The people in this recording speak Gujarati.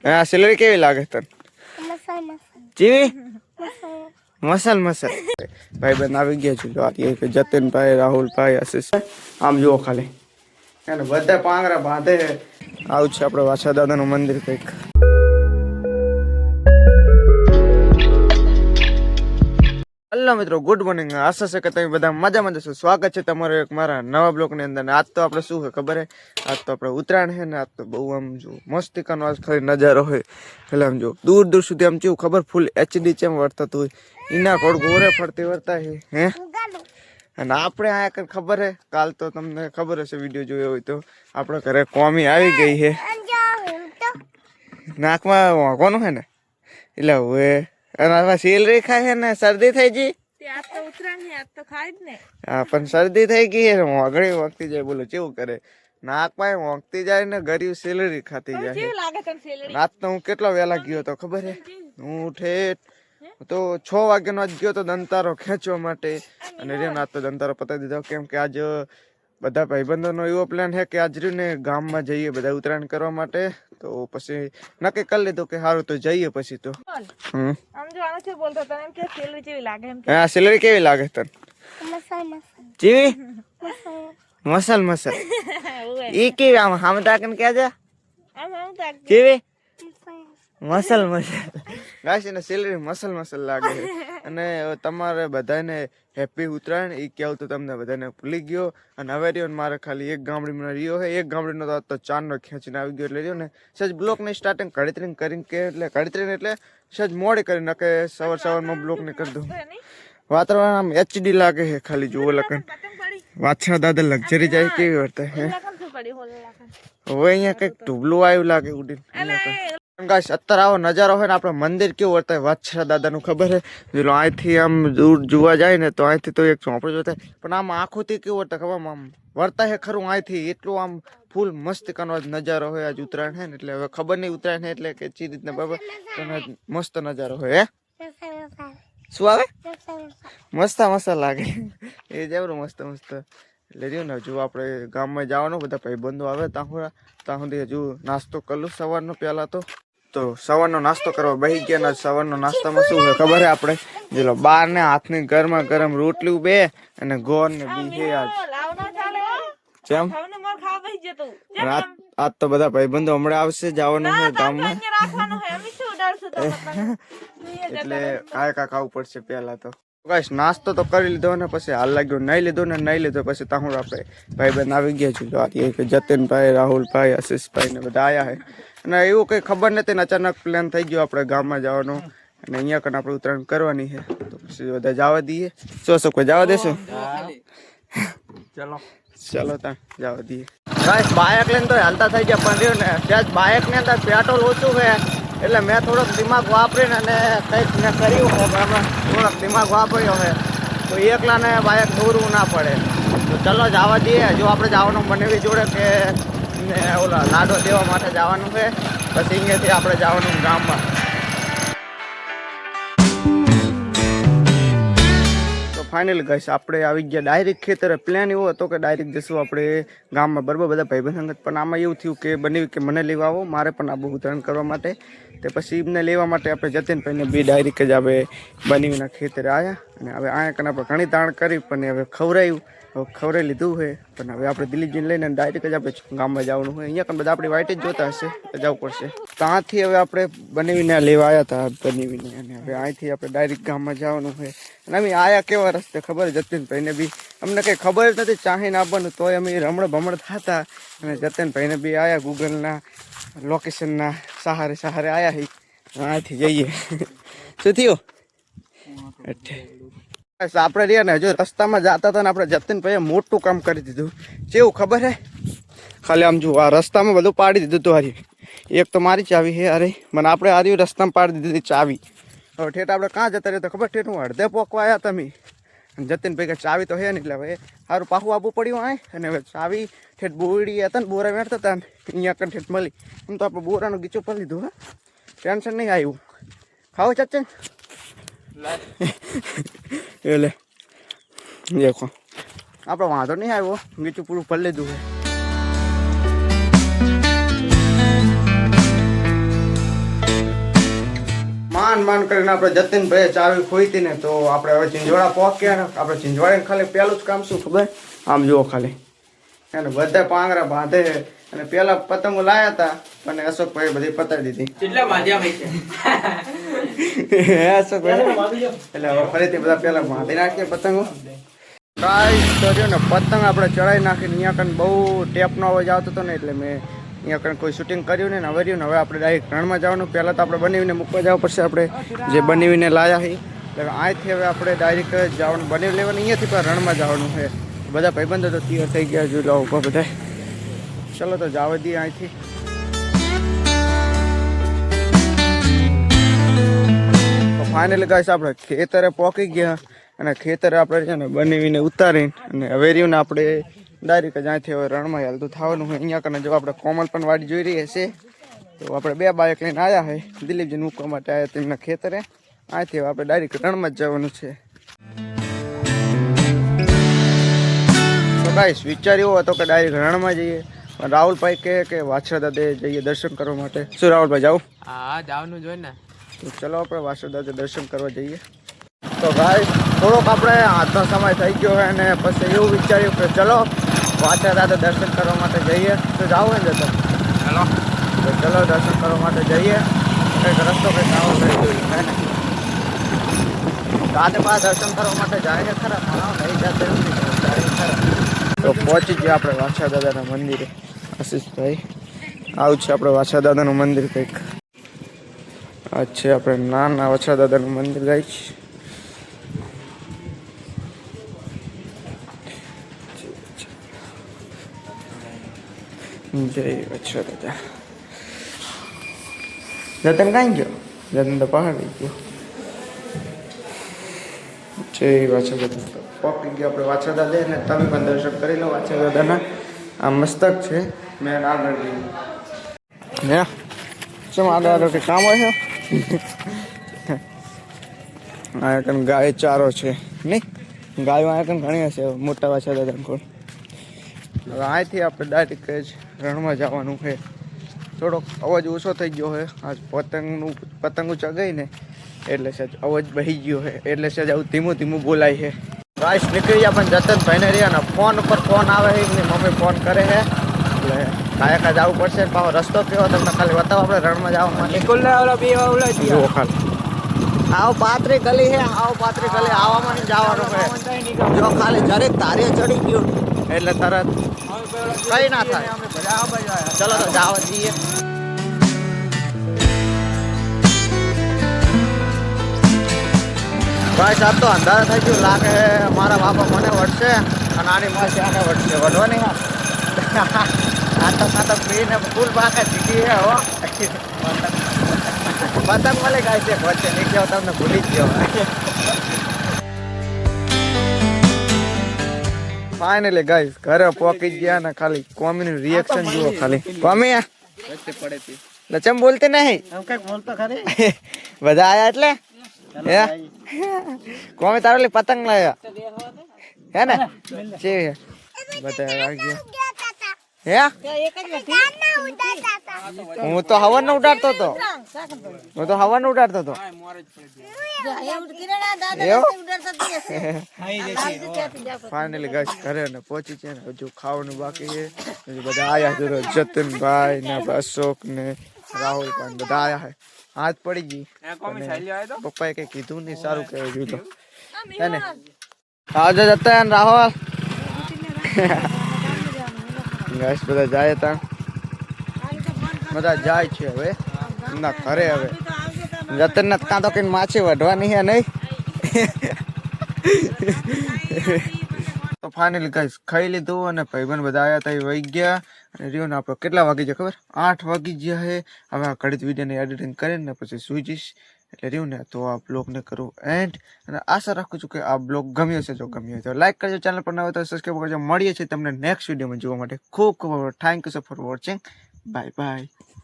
આ સેલરી કેવી લાગે તને? જીવી મસાલ મસાલ. ભાઈ બંધ આવી ગયા છે. આ જતીનભાઈ, રાહુલભાઈ, આશીષભાઈ. આમ જુઓ ખાલી એને બધા પાંગરા બાંધે. આવું છે આપણે વાછા દાદાનું મંદિર કંઈક. હેલો મિત્રો, ગુડ મોર્નિંગ. આશા છે કે તમે બધા મજામાં જશો. સ્વાગત છે તમારું એક મારા નવા બ્લોગની અંદર. આજ તો આપણે શું છે ખબર હે? આજ તો આપણે ઉત્તરાયણ છે ને આજ તો બહુ આમ જો મસ્તીકાનો આજ ખાલી નજારો હોય. એટલે આમ જો દૂર દૂર સુધી આમ કેવું ખબર ફૂલ HD ચેમ વર્તાતું હોય એના કોડ ગોરે ફરતી વર્તા હે અને આપણે આ કઈ ખબર હે કાલ તો તમને ખબર હશે વિડીયો જોયો હોય તો આપણે ઘરે કોમી આવી ગઈ છે નાકમાં કોનું હે ને એટલે હવે અને સેલરી ખાય છે ને શરદી થઈ ગઈ. હા પણ શરદી થઈ ગઈ છે મોગળી વખતી જાય. બોલો કેવું કરે નાકમાં મોગતી જાય ને ગરીબ સેલરી ખાતી જાય. રાત તો હું કેટલો વહેલા ગયો તો ખબર હે? હું ઠેઠ તો 6 વાગ્યાનો જ ગયો તો દંતારો ખેંચવા માટે અને રાત તો દંતારો પતાવી દીધો કેમ કે આજ બધા ભાઈબંધોનો એવો પ્લાન છે કે આજ ને ગામમાં જઈએ બધા ઉત્તરાયણ કરવા માટે. તો પછી નક્કી કરી લીધું કે સારું તો જઈએ પછી તો. હા સેલરી કેવી લાગે તને? જીવી મસાલ મસાલ. ઈ કેવી આમ હામ તાકન કે છે જીવી મસલ મસલ. ગાઈસ એને સેલરી મસલ મસલ લાગે છે. અને તમારે બધાને હેપી ઉત્તરાયણ એ કહેવું તો તમને બધાને ભૂલી ગયો. અને હવે રહ્યો મારે ખાલી એક ગામડીમાં રહ્યો છે. એક ગામડીનો તો 4 નો ખેંચીને આવી ગયો એટલે રહ્યો ને સજ બ્લોકની સ્ટાર્ટિંગ ઘડીત્રીને કરીને કે એટલે ઘડીત્રીને એટલે સજ મોડે કરીને કે સવારમાં બ્લોકને કરી દઉં. વાતાવરણ આમ HD લાગે છે ખાલી જુઓ લખન. વાછા દાદા લક્ઝરી જાય કેવી વર્તે હે. હવે અહીંયા કંઈક ઢુબલું આવ્યું લાગે ઉડીને. અત્યારે આવો નજારો હોય ને આપણે મંદિર કેવું વર્તાય વાછરા દાદાનું ખબર છે? જો અહીંથી આમ દૂર જોવા જાય ને તો અહીંથી તો એક ચોપડો જોતા પણ આમ આંખોથી કેવું વર્તાય ખબર આમ વર્તાય છે ખરું અહીંથી એટલું આમ ફૂલ મસ્ત કાનો નજારો હોય. આજ ઉત્તરાયણ છે ને એટલે હવે ખબર નહીં ઉત્તરાયણ છે એટલે કે ચી રીતના બરાબર મસ્ત નજારો હોય. હે શું આવે મસ્ત મસ્ત લાગે એ જબરું મસ્ત મસ્ત. એટલે રહ્યું ને હજુ આપણે ગામમાં જવાનું બધા ભાઈબંધો આવે ત્યાં સુધી હજુ નાસ્તો કરું સવારનો. પહેલા તો સવારનો નાસ્તો કરવા બેસી ગયા ને સવારનો નાસ્તામાં શું છે ખબર છે આપણે? જેલો 12 ને હાથની ગરમા ગરમ રોટલી બે અને ગોળ ને બી છે આજ. જેમ આજ તો બધા ભાઈબંધો હમણાં આવશે જવાનું છે ગામમાં એટલે કાંઈ ખાવું પડશે પહેલા તો. ગાઈસ નાસ્તો તો કરી લીધો ને પછી હાલ લાગ્યો નહીં લીધો પછી ત્યાં આપણે ભાઈબંધ આવી ગયા છે. જતીનભાઈ, રાહુલભાઈ, આશીષભાઈ ને બધા આવ્યા છે. અને એવું કંઈ ખબર નથી ને અચાનક પ્લાન થઈ ગયો આપણે ગામમાં જવાનું અને અહીંયા કને આપણે ઉત્તરાયણ કરવાની છે. તો પછી બધા જવા દઈએ. શું કોઈ જવા દેશો? ચલો ત્યાં જવા દઈએ. ગાઈસ બાઇક લઈને તો હાલતા થઈ ગયા પણ રહ્યું ને ત્યાં બાઇકની અંદર પેટ્રોલ ઓછું છે એટલે મેં થોડોક દિમાગ વાપરીને અને કંઈક મેં કર્યું થોડોક દિમાગ વાપર્યો છે તો એકલાને બાઇક દોરવું ના પડે. તો ચલો જવા દઈએ. હજુ આપણે જવાનું બનેવી જોડે કે ઓલા લાડો દેવા માટે જવાનું છે પછી અહીંયાથી આપણે જવાનું ગામમાં. તો ફાઇનલ ગાઈસ આપણે આવી ગયા ડાયરેક્ટ ખેતરે. પ્લાન એવો હતો કે ડાયરેક્ટ જશું આપણે ગામમાં બરાબર બધા ભાઈબંધ સંગત પણ આમાં એવું થયું કે બનેવી કે મને લેવા આવો મારે પણ આબુ ઉત્તરાયણ કરવા માટે. તે પછી એમને લેવા માટે આપણે જતીનભાઈને બી ડાયરેક્ટ જ આપણે બનેવીના ખેતરે આવ્યા અને હવે અહીંયા કને આપણે ઘણી તાણ કરી પણ હવે ખવડાવી લીધું છે પણ હવે આપણે દિલ્હીજીને લઈને ડાયરેક્ટ જ આપણે ગામમાં જવાનું હોય. અહીંયા પણ બધા આપણી વાઇટ જ જોતા હશે તો જવું પડશે. ત્યાંથી હવે આપણે બનેવીને લેવા આવ્યા હતા બનેવીને અને હવે અહીંથી આપણે ડાયરેક્ટ ગામમાં જવાનું હોય. અને અમે આયા કેવા રસ્તે ખબર? જતીનભાઈને બી અમને કંઈ ખબર જ નથી ચાહીને આવવાનું તોય અમે રમણ ભમણ થતા અને જતીનભાઈને બી આવ્યા ગૂગલના લોકેશનના સહારે આવ્યા હી અહીંથી જઈએ. શું થયું? આપણે રહ્યા ને હજુ રસ્તામાં જતા હતા ને આપણે જતીનભાઈએ મોટું કામ કરી દીધું. કેવું ખબર હે? ખાલી આમ જુઓ આ રસ્તામાં બધું પાડી દીધું હતું. હારી એક તો મારી ચાવી છે અરે મને આપણે હારી રસ્તામાં પાડી દીધી ચાવી. હવે ઠેઠ આપણે કાં જતા રહ્યા તો ખબર? ઠેઠ હું અડધે પોકવા આવ્યા તમે જતીનભાઈ કે ચાવી તો હે ને એટલે હવે સારું પાછું આપવું પડ્યું આ. અને હવે ચાવી ઠેઠ બોરડી હતા ને બોરા વેણતા હતા ને અહીંયા કણ ઠેઠ મળી. આમ તો આપણે બોરાનું ગીચું કરી લીધું. હા ટેન્શન નહીં આવ્યું. ખાવ ચાચન એટલે દેખો આપણે વાંધો નહીં આવ્યો. ગીચું પૂરું ભરી લીધું છે. માન કરીને આપણે જતીનભાઈ ચાવી ખોઈતી ને તો આપણે હવે ચીંજવાડા પહોંચ્યા ને આપણે ચીંજવાડીને ખાલી પહેલું જ કામ શું ખબર આમ જુઓ ખાલી એને બધા પાંગરા બાંધે અને પેલા પતંગો લાયા હતા અને અશોકભાઈ બધી પતાવી દીધી કેટલા બાંધ્યા અશોકભાઈ એટલે હવે ફરીથી બધા પેલા બાંધી નાખીએ પતંગો ગાઈસ તો જો ને પતંગ આપણે ચડાવી નાખીને અહીંયા કણ બહુ ટેપનો અવાજ આવતો હતો ને એટલે મેં અહીંયા કણ કોઈ શૂટિંગ કર્યું ને હવે રહ્યું ને હવે આપણે ડાયરેક્ટ રણમાં જવાનું પહેલાં તો આપણે બનાવીને મૂકવા જવા પડશે આપણે જે બનાવીને લાયા છે એટલે અહીંથી હવે આપણે ડાયરેક્ટ જવાનું બનાવી લેવાનું અહીંયાથી પણ રણમાં જવાનું છે બધા ભાઈબંધો તો તૈયાર થઈ ગયા જો લાવો ઉપર બધા ચલો તો જવા દઈએ અહીંથી તો ફાઇનલી ગાઈસ આપણે ખેતરે પહોંચી ગયા અને ખેતરે આપણે છે ને બનાવીને ઉતારીને અને હવે રહ્યું ને આપણે ડાયરેક્ટ જ્યાંથી હવે રણમાં હાલતું થવાનું હોય અહીંયા કને જો આપણે કોમલ પણ વાડી જોઈ રહી હશે તો આપણે 2 બાઇક લઈને આવ્યા હોય દિલીપજી મૂકવા માટે આવ્યા તેમના ખેતરે અહીંથી હવે આપણે ડાયરેક્ટ રણમાં જ જવાનું છે તો ગાઈસ વિચાર એવો હતો કે ડાયરેક્ટ રણમાં જઈએ પણ રાહુલભાઈ કહે કે વાછરા દાદે જઈએ દર્શન કરવા માટે શું રાહુલભાઈ જાવ હા જવાનું જોઈએ ને તો ચલો આપણે વાછરા દાદે દર્શન કરવા જઈએ તો ગાઈસ થોડોક આપણે આજનો સમય થઈ ગયો હોય અને પછી એવું વિચાર્યું કે ચલો વાછરા દાદા દર્શન કરવા માટે જઈએ તો જાવ ને જતો ચલો તો ચલો દર્શન કરવા માટે જઈએ કંઈક રસ્તો કંઈક આવો કરી જોઈએ હે ને રાતે પાસ દર્શન કરવા માટે જાય ખરા નહીં જતો એવું નહીં જાય ખરા તો પહોંચી ગયા આપણે વાછરા દાદાના મંદિરે આશીષભાઈ આવું છે આપણે વાછરા દાદાનું મંદિર કંઈક આ છે આપણે નાના વાછરા દાદાનું મંદિર જાય છે જય વાછરા દાદા જતન કાંઈ ગયો જતન તો પહાડ ગયો જય વાછરા દાદા પહોંચી ગયા આપણે વાછરા દાદા અને તમે પણ દર્શન કરી લો વાછરા દાદાના આ મસ્તક છે મેં આગળ ગયું હે શું આગળ કે કામ હોય છે આ કન ગાય ચારો છે નહીં ગાયો આ કન ઘણી હશે મોટા વાછરા દાદા કોલ હવે અહીંથી આપણે ડાયરેક્ટ જ રણમાં જવાનું છે થોડોક અવાજ ઓછો થઈ ગયો છે આજ પતંગ ચગાઈ ને એટલે સજ અવાજ બહી ગયો છે એટલે સજ આવું ધીમું ધીમું બોલાય છે ગાઈસ નીકળી ગયા પણ જતનભાઈને રહ્યા ને ફોન ઉપર ફોન આવે છે એમની મમ્મી ફોન કરે છે એટલે કાયકા જવું પડશે પાછો રસ્તો કેવો તમને ખાલી બતાવો આપણે રણમાં જવા માટે જુઓ ખાલી આવો પાત્રી ગલી છે આવો પાત્રી ગલી આવવામાં નહીં જવાનું છે જો ખાલી જરીક ધારે ચડી ગયું એટલે તરત કઈ ના થાય ચલો તો જવા દઈએ ભાઈ સાહેબ તો અંધારા થઈ ગયું લાગે મારા બાપા મને વળશે અને આની માસી આને વળશે વળવા નહીં આ તો પીને ફૂલ બાકા જીતી હે હો પતંગ મળે ગાય છે વચ્ચે નીકળ્યો તમને ભૂલી જ ગયો ફાઇનલી ગાઈસ ઘરે પહોંચી ગયા ને ખાલી કોમીનું રિએક્શન જુઓ ખાલી કોમી પડે એટલે ચમ બોલતે નહીં બોલતો ખરી બધા આયા એટલે હે કોમી તારો લે પતંગ લાયા હે ને છે બધા આવી ગયા હે હું તો હવન નો ઉડાડતો હતો ફાઇનલી ગાઈસ ઘરે ને પહોંચી છે ને હજુ ખાવાનું બાકી છે બધા આયા છે જતનભાઈ ને અશોક ને રાહુલ પણ બધા આયા છે હાથ પડી ગઈ પપ્પાએ કઈ કીધું નહીં સારું કહેવાય જોયું તો હે ને આવજો જતન રાહુલ ગાઈસ બધા જાય હતા બધા જાય છે હવે ના ઘરે હવે જતન ને કાં તો કઈ માછી વઢવાની છે નહીં તો ફાઇનલી ગાઈસ ખાઈ લીધું અને ભાઈબંધ બધા આવ્યા હતા એ વહી ગયા અને રહ્યો ને આપણે કેટલા વાગી ગયા ખબર 8 વાગી ગયા છે હવે આ ઘડીત વિડીયોની એડિટિંગ કરીને પછી સુઈ જઈશ એટલે રહ્યું ને તો આ બ્લોગને કરું એન્ડ અને આશા રાખું છું કે આ બ્લોગ ગમ્યો છે જો ગમ્યો તો લાઈક કરજો ચેનલ પર ન હોય તો સબસ્ક્રાઈબ કરજો મળીએ છીએ તમને નેક્સ્ટ વિડીયોમાં જોવા માટે ખૂબ ખૂબ thank you so for watching bye bye